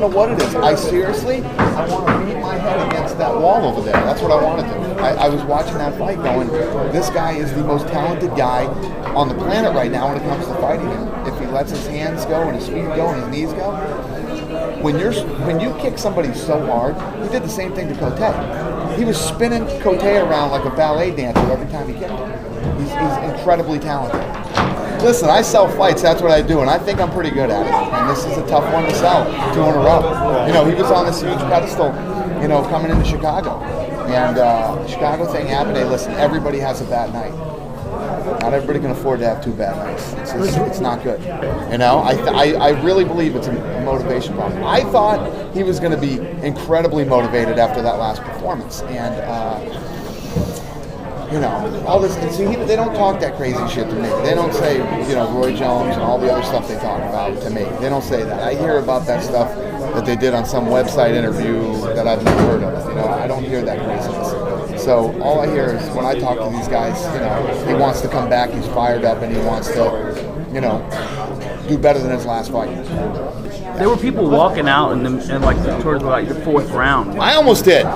know what it is. I want to beat my head against that wall over there. That's what I want to do. I was watching that fight going, this guy is the most talented guy on the planet right now when it comes to fighting. And if he lets his hands go and his feet go and his knees go, when you kick somebody so hard, he did the same thing to Cote. He was spinning Cote around like a ballet dancer every time he kicked him. He's incredibly talented. Listen, I sell fights, that's what I do, and I think I'm pretty good at it. And this is a tough one to sell, 2 in a row. You know, he was on this huge pedestal, you know, coming into Chicago. And Chicago thing happened, hey, listen, everybody has a bad night. Not everybody can afford to have 2 bad nights. It's not good. You know, I really believe it's a motivation problem. I thought he was going to be incredibly motivated after that last performance. And, you know, all this, and see, they don't talk that crazy shit to me. They don't say, you know, Roy Jones and all the other stuff they talk about to me. They don't say that. I hear about that stuff that they did on some website interview that I've never heard of. You know, I don't hear that craziness. So all I hear is when I talk to these guys, you know, he wants to come back, he's fired up, and he wants to, you know, do better than his last fight. There were people walking out in like towards like the 4th round. I almost did.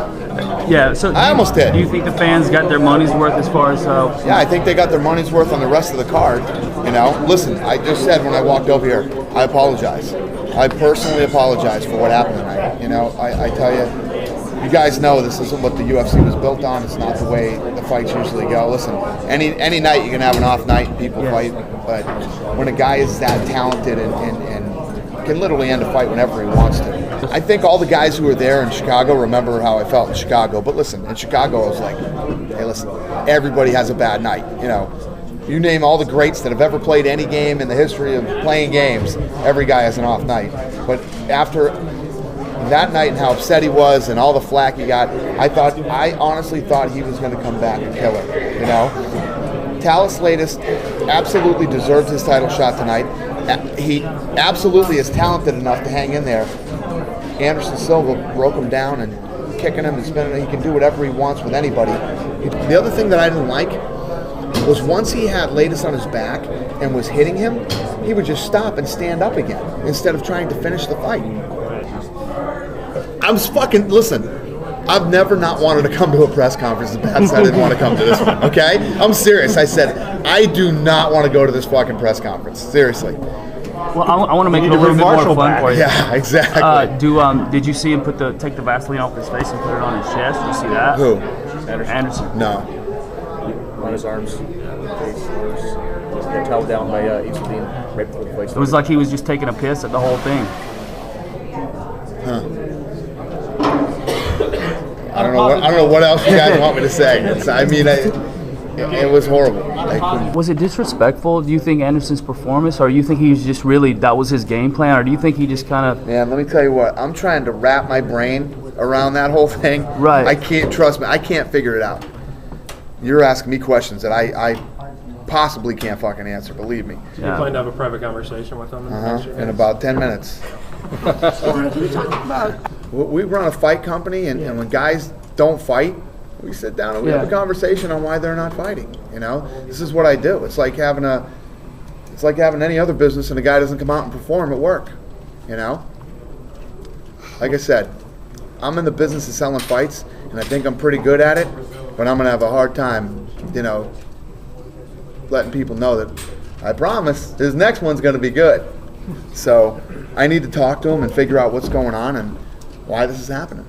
Yeah, so I almost did. Do you think the fans got their money's worth as far as Yeah, I think they got their money's worth on the rest of the card. You know, listen, I just said when I walked over here, I apologize. I personally apologize for what happened tonight. You know, I tell you, you guys know this isn't what the UFC was built on. It's not the way the fights usually go. Listen, any night you can have an off night and people fight, but when a guy is that talented and can literally end a fight whenever he wants to. I think all the guys who were there in Chicago remember how I felt in Chicago. But listen, in Chicago, I was like, hey, listen, everybody has a bad night. You know, you name all the greats that have ever played any game in the history of playing games, every guy has an off night. But after that night and how upset he was and all the flack he got, I honestly thought he was going to come back and kill it. You know, Talis Latest absolutely deserved his title shot tonight. He absolutely is talented enough to hang in there. Anderson Silva broke him down and kicking him and spinning him. He can do whatever he wants with anybody. The other thing that I didn't like was once he had Latest on his back and was hitting him, he would just stop and stand up again instead of trying to finish the fight. Listen, I've never not wanted to come to a press conference as bad as I didn't want to come to this one, okay? I'm serious. I said, I do not want to go to this fucking press conference. Seriously. Well, I want to make it a little bit more fun for you. Yeah, exactly. Did you see him take the Vaseline off his face and put it on his chest? Did you see that? Who? Anderson. No. On his arms, face, held down by Iselin right before the fight. It was like he was just taking a piss at the whole thing. Huh. I don't know what else you guys want me to say. It was horrible. Was it disrespectful, do you think, Anderson's performance, or do you think he was just really, that was his game plan, or do you think he just kind of... Man, let me tell you what, I'm trying to wrap my brain around that whole thing. Right. I can't figure it out. You're asking me questions that I possibly can't fucking answer, believe me. You plan to have a private conversation with him? In about 10 minutes. We run a fight company, and when guys don't fight, we sit down and we have a conversation on why they're not fighting. You know, this is what I do. It's like having any other business, and a guy doesn't come out and perform at work. You know, like I said, I'm in the business of selling fights, and I think I'm pretty good at it. But I'm gonna have a hard time, you know, letting people know that I promise his next one's gonna be good. So I need to talk to him and figure out what's going on and why this is happening.